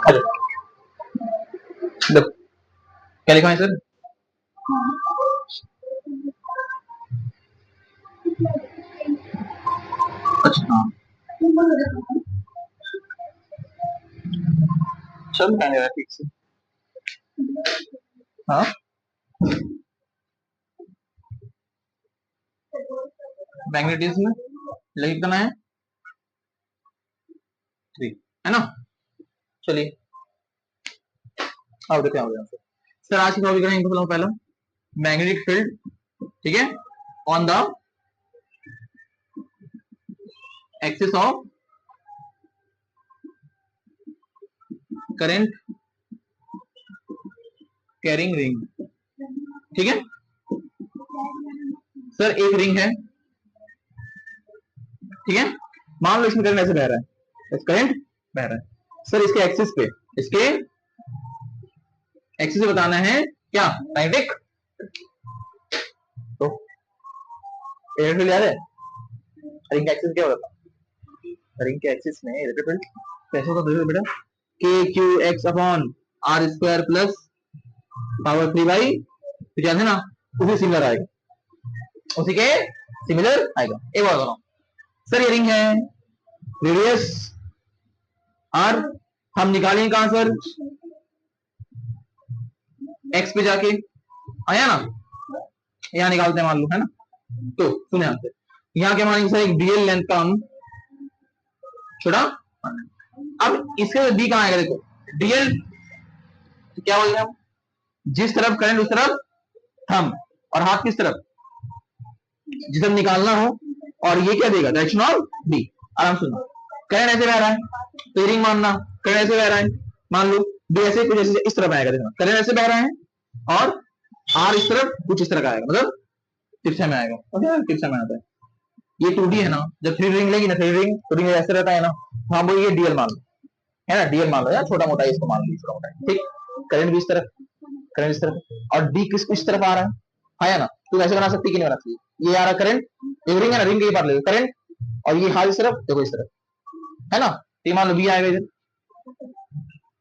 Hello, देखो क्या लिखा है सर। अच्छा हाँ, चल कहने रहा ठीक से। हाँ, मैग्नेटिज्म लिख देना है 3, है ना। चलिए अब देखते हैं यहाँ से। सर आज की टॉपिक है इनको पहला मैग्नेटिक फील्ड, ठीक है, on the axis of current carrying ring, ठीक है। सर एक रिंग है, ठीक है, मान लो इसमें करंट ऐसे बह रहा है, करंट बह रहा है। सर इसके एक्सिस पे, इसके एक्सिस से बताना है क्या, मैग्नेटिक। तो इलेक्ट्रिक फील्ड याद है, रिंग का एक्सिस क्या होता है, रिंग के एक्सिस में इलेक्ट्रिक फील्ड कैसे होता है बेटा, के Q X upon R square plus power 3 by, तो याद है ना, उसी सिमिलर आएगा, उसी के सिमिलर आएगा। एक बार बताओ सर, ये रिंग है, रेडियस आर, हम निकालेंगे कहां सर, एक्स पे जाके, आया ना, यहां निकालते हैं मान लो, है ना। तो सुने आपसे, यहाँ क्या मानेंगे सर, एक डीएल लेंथ का हम छोटा। अब इसके डी कहां आएगा, देखो डीएल तो क्या बोल रहे हैं हम, जिस तरफ करंट उस तरफ थंब, और हाथ किस तरफ, जिस तरफ निकालना हो, और ये क्या देगा, डायरेक्शन ऑफ डी। आराम सुनो, करंट ऐसे बह रहा है तो रिंग मानना, करंट ऐसे बह रहा है, मान लो डी ऐसे कुछ ऐसे इस तरफ आएगा, देखना करंट ऐसे बह रहा है, और आर इस तरफ कुछ इस तरह का आएगा, मतलब तिरछा में आएगा, ओके तिरछा में आता है। ये 2D है ना, जब 3 रिंग लेगी ना, 3 रिंग तो रिंग ऐसे रहता है ना, हाँ वो ये डीएल मान लो, है ना, डीएल मान लो, या छोटा मोटा इसको मान लो, छोटा मोटा, ठीक। करंट भी इस तरफ, करंट इस तरफ, और डी किस तरफ आ रहा है ना, तो ऐसे बना सकती कि नहीं बना सकती, ये आ रहा करंट, एक रिंग है ना, रिंग के पार ले करंट, और ये हाथ इस तरफ, देखो इस तरफ, है ना, तो मान लो बी आएगा इधर,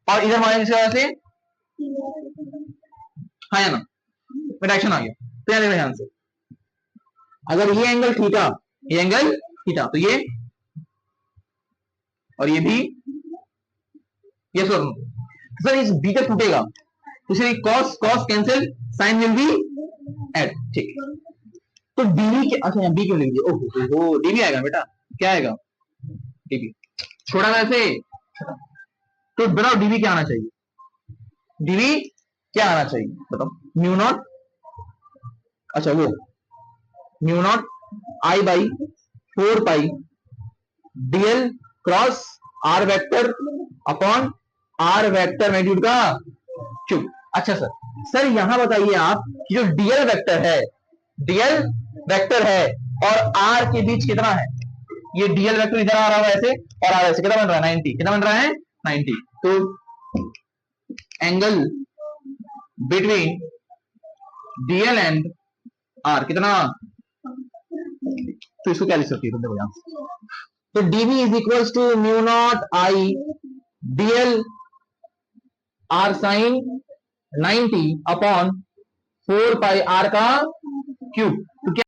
और इधर मान इस वजह से, है ना, डायरेक्शन आ गया। तो यार ध्यान से, अगर ये एंगल थीटा, ये एंगल थीटा, तो ये और ये भी, ये सर सर इस बी तक टूटेगा, तो सिर्फ cos cos cancel, sine will be add, ठीक। तो डीवी के, अच्छा बी क्यों लिख दिया, ओहो डीवी आएगा बेटा, क्या आएगा डीवी, छोड़ा वैसे, तो बताओ डीवी क्या आना चाहिए, डीवी क्या आना चाहिए बताओ, म्यू नॉट, अच्छा वो mu naught I by 4 pi DL cross R vector upon R vector magnitude का क्यूब। अच्छा सर, सर यहां बताइए आप कि जो डीएल वेक्टर है, डीएल वेक्टर है और आर के बीच कितना है, ये डीएल वेक्टर इधर आ रहा है ऐसे, और आर ऐसे, कितना बन रहा है 90, कितना बन रहा है 90, तो angle between DL and R कितना, तो इसको क्या लिख सकती है, देखो यहां, तो dv is equal to mu naught I dl r sine 90 upon 4 pi r का क्यूब, तो क्या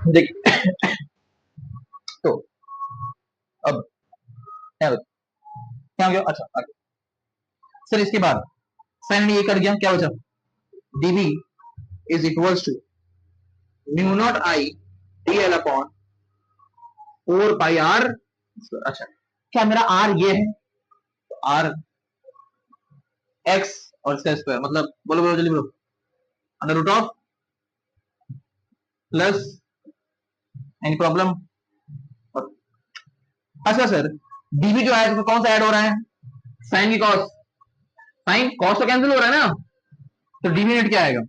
देख, तो अब क्या हो गया, अच्छा आगे। सर इसके बाद साइन ये कर गया, क्या बचा, dv is equal to mu naught I dl upon 4 pi r, अच्छा क्या मेरा r ये है, तो r x और इसका स्क्वायर, मतलब बोलो बोलो जल्दी बोलो, under root of plus any problem. अच्छा सर डीवी जो है तो कौन सा ऐड हो रहा है, साइन की कॉस, साइन कॉस तो कैंसिल हो रहा है ना, तो डीवी नेट क्या आएगा,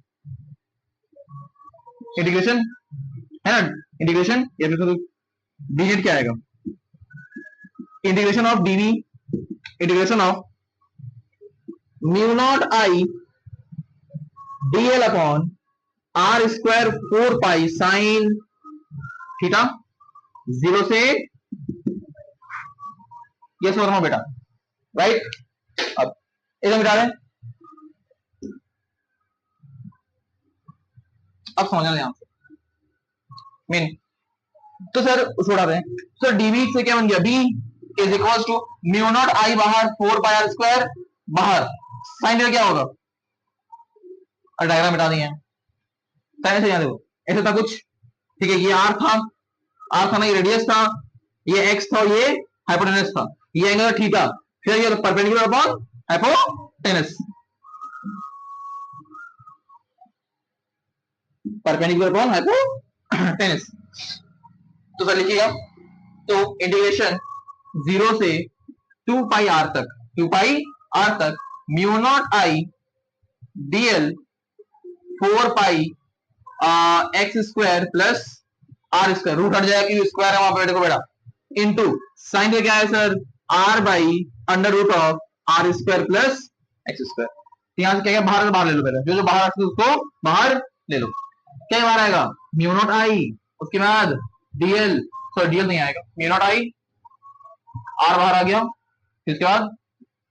इंटीग्रेशन, है ना, इंटीग्रेशन, या फिर डी नेट क्या आएगा, integration of DV, integration of mu naught I DL upon R square 4 pi sine theta, 0 से ये समझ बेटा, राइट। अब इधर मिटा दें, अब समझना ध्यान से मेन। तो सर छोड़ा दें, सर डीवी से क्या बन गया, B is equal to mu naught I बाहर 4 पाई आर स्क्वायर बाहर, साइन क्या होगा, और डायग्राम मिटा दिए, साइन से याद देखो ऐसा था कुछ, ठीक है, ये आर था, आर था ना, ये रेडियस था, ये एक्स था, ये हाइपोटेनस था, ये एंगल थीटा, फिर ये perpendicular upon hypotenuse, perpendicular upon hypotenuse. तो सर लिखिएगा, तो इंटीग्रेशन 0 से 2 पाई आर तक, 2 पाई आर तक mu naught I DL 4 pi X square plus R square, root हट जाएगा क्योंकि स्क्वायर है वहां पर, देखो बेटा, इनटू साइन क्या है sir, R by under root of R square plus X square. यहां से क्या बाहर बाहर ले लो, पहले जो जो बाहर आते उसको बाहर ले लो, क्या बाहर आएगा, म्यू नॉट आई, उसके बाद डीएल, सॉरी डीएल नहीं आएगा, म्यू नॉट आई, आर बाहर आ गया, इसके बाद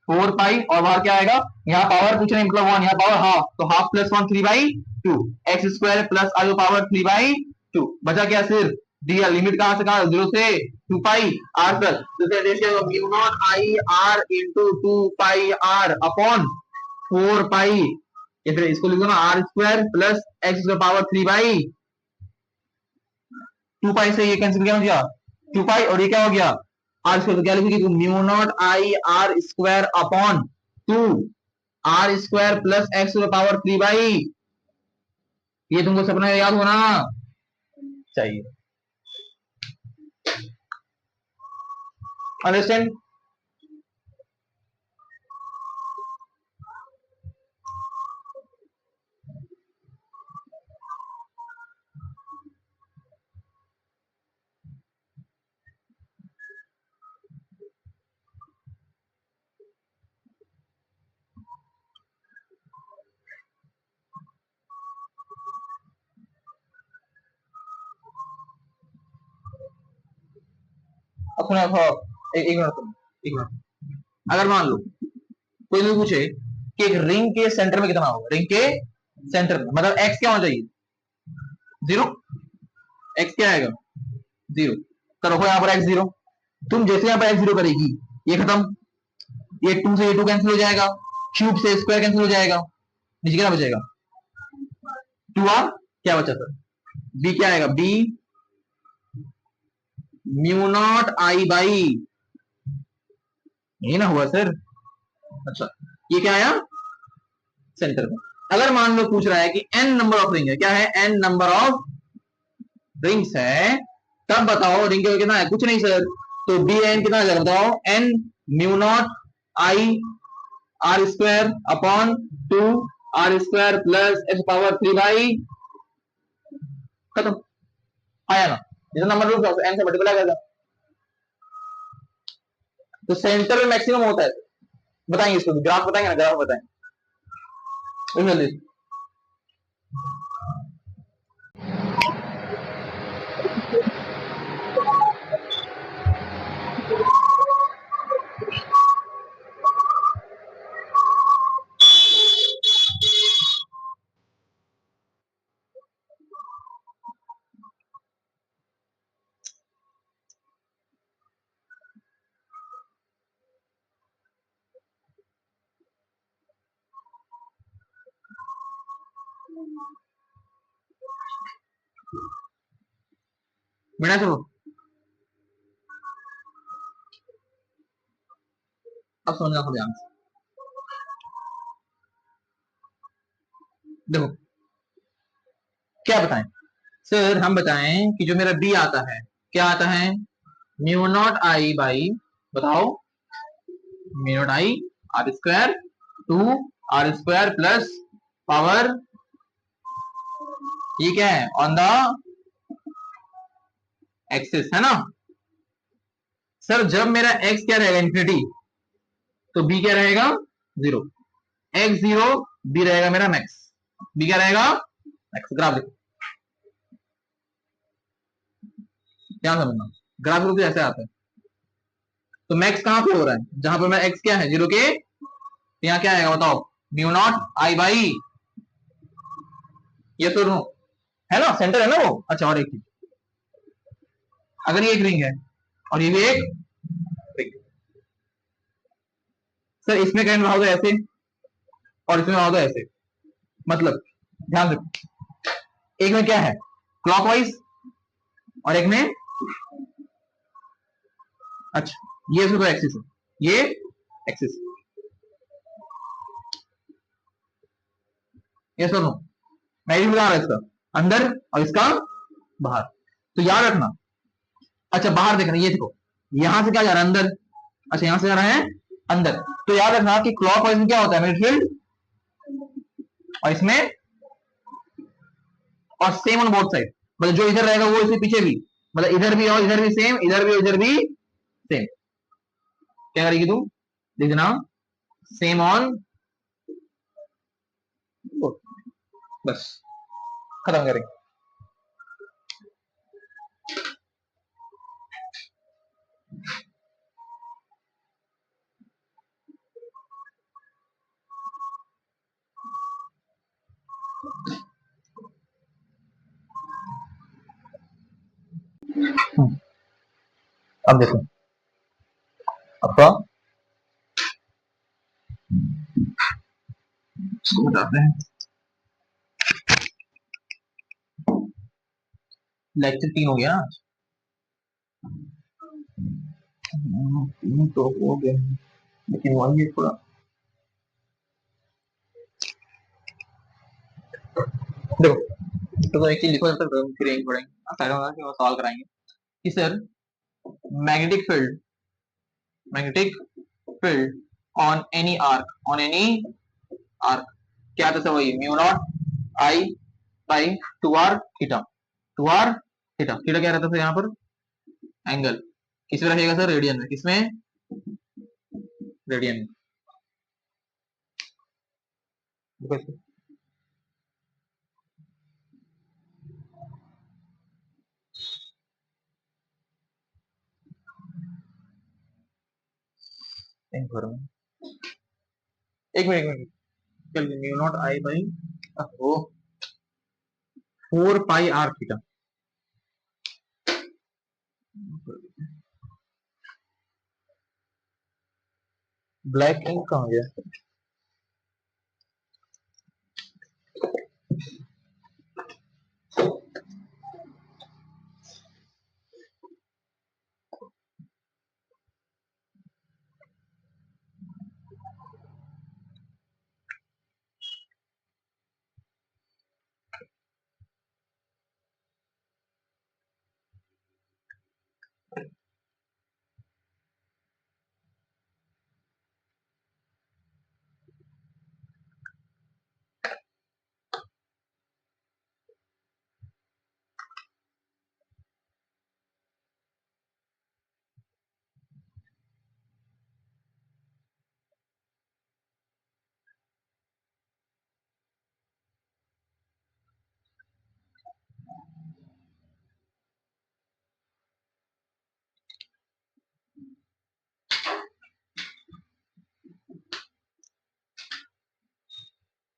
4 पाई, और बाहर क्या आएगा, यहाँ पावर कुछ नहीं, मतलब 1, यहाँ पावर हाफ, तो half plus 1 3/2 X square plus R power 3/2, बचा क्या सिर्फ डीएल, लिमिट कहां से कहां, 0 से 2 पाई आर तक, तो देखिए mu naught I R into 2 pi R upon 4 pi, या फिर इसको लिख दो ना, R square plus X power 3/2 pi से ये कैंसिल क्या हो गया, 2 पाई, और ये क्या हो गया आर स्क्वायर, तो क्या लिखोगे, mu naught I R square upon 2 R square plus X power 3/, ये तुमको सपना याद होना चाहिए, अंडरस्टैंड। अब सुनो, एक मिनट सुनो, एक मिनट, अगर मान लो कोई भी पूछे कि एक रिंग के सेंटर में कितना होगा, रिंग के सेंटर में मतलब एक्स क्या होना चाहिए, 0, एक्स क्या आएगा 0, तो रखो यहाँ पर एक्स 0, तुम जैसे यहाँ पर एक्स 0 करेगी, ये खत्म, ये 2 से ये 2 कैंसिल हो जाएगा, क्यूब से स्क्वायर कैंसिल हो जाएगा, नीचे क्या बचेगा 2r, क्या बचा सर, बी क्या आएगा, B mu naught I by, ये ना हुआ सर, अच्छा ये क्या आया सेंटर में। अगर मान लो पूछ रहा है कि n नंबर ऑफ रिंग है, क्या है, n नंबर ऑफ रिंग्स है, तब बताओ रिंग के कितना है, कुछ नहीं सर, तो बी एन कितना है बताओ, n mu naught I R square upon 2 R square plus X power 3/, खत्म, आया ना, जितना नंबर रूट एन से मल्टीप्लाई करेगा, तो सेंटर में मैक्सिमम होता है, बताएंगे इसको, ग्राफ बताएंगे ना, ग्राफ बताएंगे। बिना सुनो, अब समझना था ध्यान से, देखो क्या बताएं सर, हम बताएं कि जो मेरा बी आता है, क्या आता है, म्यू नॉट आई बाई, बताओ, mu naught I R square 2 R square plus power, ये क्या है ऑन द एक्सिस, है ना सर, जब मेरा एक्स क्या रहेगा इन्फिनिटी, तो बी क्या रहेगा 0, एक्स 0, बी रहेगा मेरा मैक्स, बी क्या रहेगा मैक्स, ग्राफ देखो, ध्यान समझना, ग्राफ रूप ऐसे आता है, तो मैक्स कहां पे हो रहा है, जहां पर मैं एक्स क्या है 0 के, यहाँ क्या आएगा बताओ, म्यू नॉट आई बाई, ये तो नो है ना, सेंटर है ना वो। अच्छा और एक चीज, अगर ये एक रिंग है और ये भी एक रिंग, सर इसमें करंट बहाओ तो ऐसे और इसमें बहाओ तो ऐसे, मतलब ध्यान रखो, एक में क्या है क्लॉकवाइज और एक में, अच्छा ये तो एक्सिस है, ये एक्सिस, ये सुनो, मैं भी बता रहा इसका अंदर और इसका बाहर, तो याद रखना। अच्छा बाहर देखना, ये देखो यहां से क्या जा रहा है अंदर, अच्छा यहां से जा रहा है अंदर, तो याद रखना कि क्लॉकवाइज में क्या होता है मेरिट फील्ड, और इसमें, और सेम ऑन बोथ साइड, मतलब जो इधर रहेगा वो इसके पीछे भी, मतलब इधर भी और इधर भी सेम, इधर भी और इधर भी सेम, क्या करेगी तू, लिखना सेम ऑन, बस खत्म करेंगे। अब देखो आपका, इसको बताते हैं, लेक्चर 3 हो गया, 3 तो हो गया, लेकिन वही है थोड़ा, देखो तो एक चीज लिखो जब तक फिर यही पढ़ेंगे, साइड होगा कि वो सवाल कराएंगे कि sir magnetic field, magnetic field on any arc क्या था, वही mu naught I by 2r theta, 2r theta, theta क्या रहता था यहाँ पर एंगल, किसमें रहेगा सर रेडियन में, किसमें रेडियन में, एक मिनट चल, mu naught I by O 4 pi R theta, black ink कहाँ गया,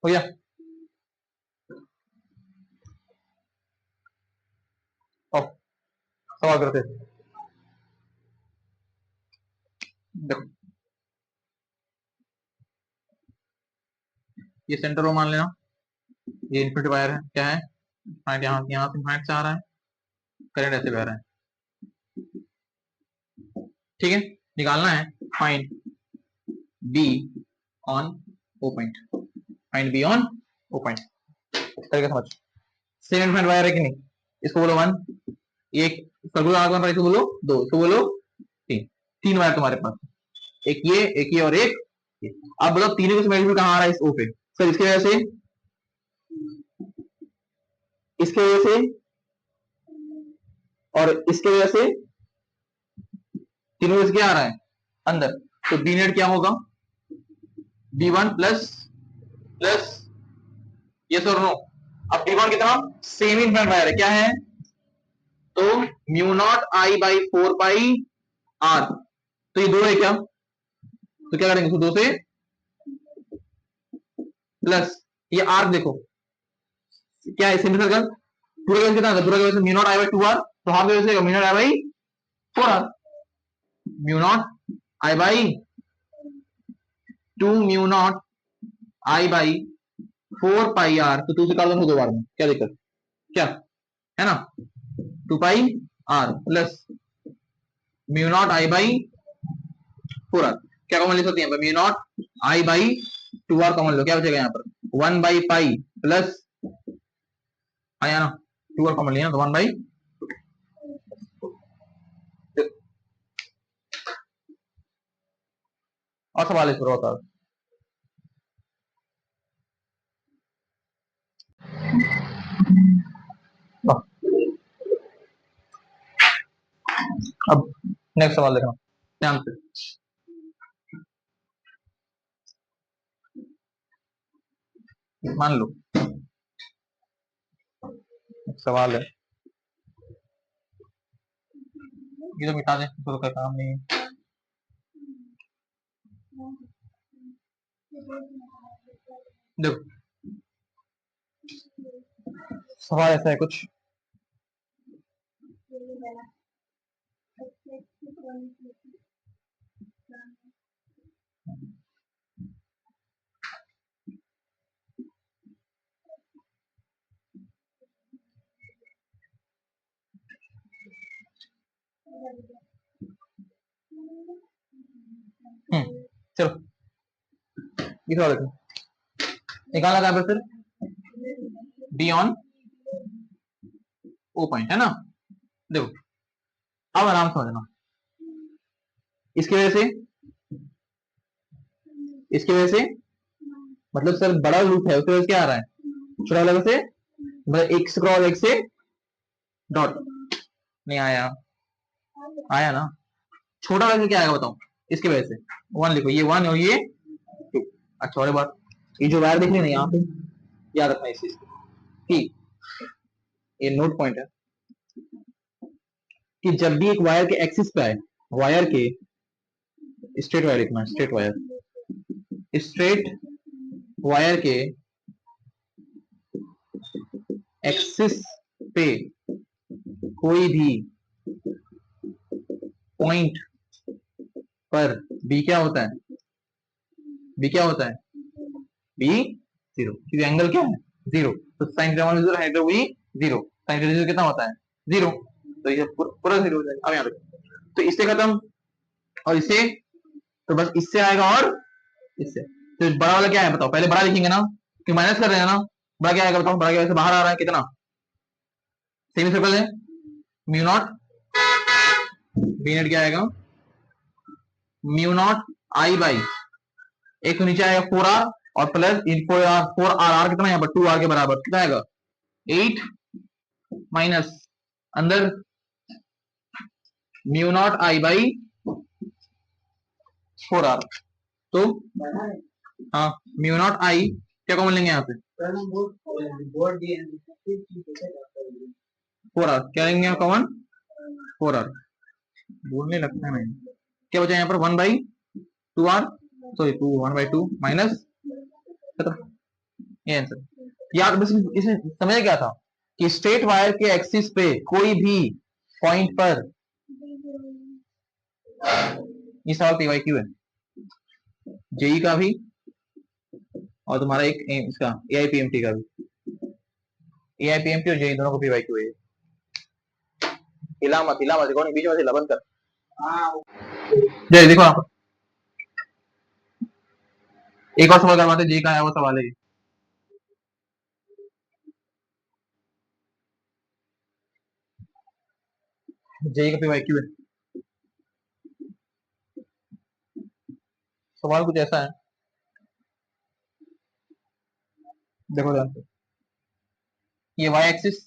हो गया, सवाल करते हैं। देखो ये सेंटर रो मान लेना, ये इन्फिनिटी वायर है, क्या है पॉइंट, यहाँ से पॉइंट से आ रहा है, करंट ऐसे बह रहा है, ठीक है, निकालना है find B on O point, find B on O point, तरीका समझ, सेम इन्फिनिटी वायर है कि नहीं, इसको बोलो 1, एक सर्कुलर आर्क बन रहा है, इसको बोलो 2, इसको बोलो 3, 3 वायर तुम्हारे पास, एक ये और एक ये, अब बताओ तीनों का मैग्नीट्यूड कहाँ आ रहा है इस ओ पे, सर इसके वजह से, इसके वजह से और इसके वजह से, तीनों क्या आ रहा है अंदर, तो बी नेट क्या होगा b1 प्लस प्लस ये सर नो, अब b1 कितना सेम इन्फिनिटी वायर है, क्या है तो mu naught I by 4 pi R, तो ये 2 है क्या, तो क्या करेंगे, 2 से प्लस ये आर्क देखो क्या है, सेमी सर्कल पूरे का कितना था, पूरा का mu naught I by 2 R, तो हाफ के वजह से mu naught I by 4 R, mu naught I by 2 mu naught I by 4 pi R, तो 2 से काट दो 2 बार में, क्या दिक्कत, क्या है ना, 2 pi r plus mu naught I by 4 r, क्या कॉमन ले सकते हैं, mu naught I by 2 r common लो, क्या बचेगा यहाँ पर 1 बाई पाई प्लस आया ना 2 आर कॉमन लिया तो 1 बाई, और सवाल इस पर होता है। अब नेक्स्ट सवाल देखना ध्यान से, मान लो एक सवाल है, ये तो मिटा दें, तो का काम नहीं है, देखो सवाल ऐसा है कुछ, चलो ये सवाल देखो, निकालना था फिर बी ऑन ओ पॉइंट है ना, देखो अब आराम से समझना, इसकी वजह से मतलब सर बड़ा लूप है उसकी वजह से क्या आ रहा है, छोटा वाले से मतलब एक क्रॉस एक से डॉट नहीं आया, आया ना, छोटा वाले से क्या आएगा बताओ, इसकी वजह से 1 लिखो, ये 1 और ये 2, अच्छा और बात ये जो वायर दिख रही है ना यहाँ पे, याद रखना इस चीज को, ये नोट पॉइंट है कि जब भी एक वायर के एक्सिस पे आए, वायर के स्ट्रेट वायर लिखना, स्ट्रेट वायर के एक्सिस पे कोई भी पॉइंट पर बी क्या होता है, बी जीरो, क्योंकि एंगल क्या है 0, तो साइन थीटा 0 है तो भी 0, साइन थीटा 0 कितना होता है 0, तो ये पूरा 0 हो जाएगा। अब यहाँ देखो तो इससे खत्म और इससे, तो बस इससे आएगा और इससे, तो बड़ा वाला क्या है बताओ, पहले बड़ा लिखेंगे ना कि माइनस कर रहे हैं ना, बड़ा क्या आएगा बताओ, बड़ा क्या बाहर आ रहा है कितना, सेमी सर्कल है म्यू नॉट, बी नेट क्या आएगा म्यू नॉट आई बाई, एक तो नीचे आएगा 4r और प्लस 4r कितना यहाँ पर 2r के बराबर कितना आएगा 8 माइनस अंदर mu naught I by 4r, तो हाँ म्यू नॉट आई क्या कॉमन लेंगे यहाँ पे 4r, क्या लेंगे यहाँ कॉमन 4r, बोलने लगता है नहीं, क्या बचा यहाँ पर 1 by 2r, sorry 1 by 2 minus, ये आंसर, याद बस इसे समझ क्या था कि स्ट्रेट वायर के एक्सिस पे कोई भी पॉइंट पर, ये सवाल पीवाईक्यू है जेई का भी और तुम्हारा एक इसका एआईपीएमटी का भी, एआईपीएमटी और जेई दोनों को पीवाईक्यू है, हिला मत बीच में हिला बंद कर, जय देखो आप एक और सवाल करवाते जेई का है वो सवाल है, जेई का पीवाईक्यू है, सवाल कुछ ऐसा है, देखो ध्यान से, ये वाई एक्सिस,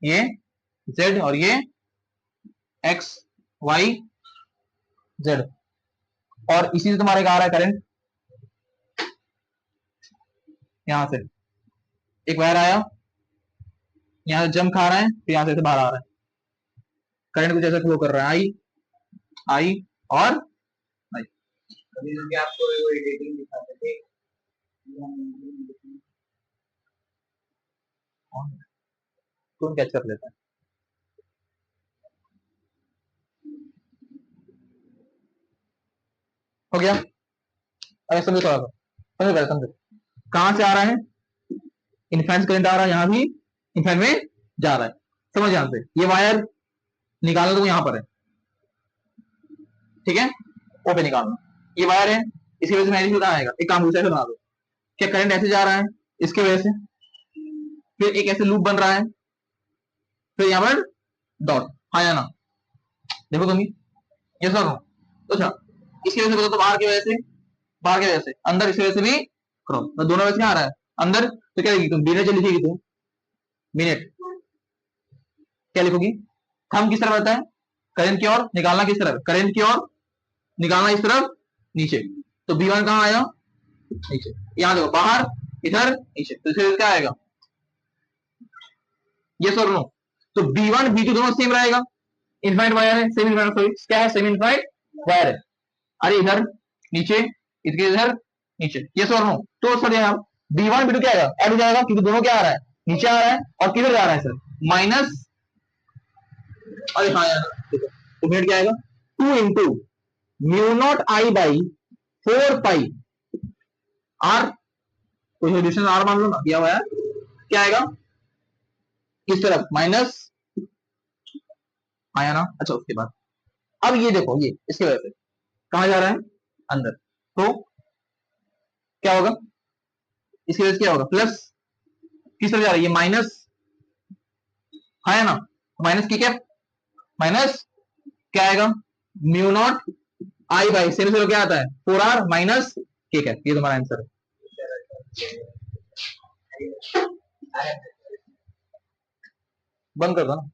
ये जेड और ये एक्स वाई जेड, और इसी से तुम्हारे आ रहा है करंट, यहां से एक वायर आया, यहां से जम खा रहा है, फिर यहां से बाहर आ रहा है, करंट कुछ ऐसा फ्लो कर रहा है, आई आई और नहीं। अभी आपको एडिटिंग दिखाते थे, कौन कैच कर लेता है? हो गया? अरे समझो थोड़ा सा, समझो पहले समझो। कहां से आ रहा है? इनफेरेंस करंट आ रहा है, यहां भी इनफेरेंस में जा रहा है। समझ यहां से, ये वायर निकालना तो यहां पर है, ठीक है, ओ पे निकालना। ये वायर है, इसकी वजह से मैग्नेटिक फील्ड आएगा। एक काम दूसरे से बना दो, क्या करंट ऐसे जा रहा है इसके वजह से, फिर एक ऐसे लूप बन रहा है, फिर यहां पर डॉट, हाँ या ना? देखो तुम ये सर हो तो अच्छा, इसकी वजह से बताओ तो बाहर की वजह से, बाहर की वजह से अंदर, इस वजह से भी क्रॉस, तो दोनों वजह से आ रहा है अंदर, तो क्या लिखी तुम? मिनट लिखेगी तुम, मिनट क्या लिखोगी? थंब किस तरफ रहता है? करंट की ओर, निकालना किस तरफ? करंट की ओर, निकालना इस तरफ नीचे। तो B1 कहां आया? नीचे। यहां देखो, बाहर, इधर, नीचे, तो इससे क्या आएगा? यस और नो? तो B1 B2 दोनों सेम रहेगा, इनफाइनाइट वायर है, सेम इनफाइनाइट, सॉरी क्या है, सेम इनफाइनाइट वायर है। अरे इधर नीचे, इधर नीचे, यस और नो? तो सर यहाँ B1 B2 क्या आएगा? ऐड हो जाएगा, क्योंकि दोनों क्या आ रहा है? नीचे आ रहा है, और किधर जा रहा है सर? माइनस, अरे हाँ यार, देखो तो मिनट क्या आएगा? 2 into mu naught I by 4 pi R, कोई सोल्यूशन आर मान लो ना, दिया हुआ है, क्या आएगा किस तरफ? माइनस, आया ना? अच्छा, उसके बाद अब ये देखो, ये इसकी वजह से कहां जा रहा है? अंदर, तो क्या होगा? इसकी वजह से क्या होगा? प्लस, किस तरफ जा रही है? माइनस, है ना? माइनस की कैप, माइनस क्या आएगा? Mu naught I by same से क्या आता है? 4R माइनस के कैप, ये तुम्हारा आंसर है। बंद कर दो ना।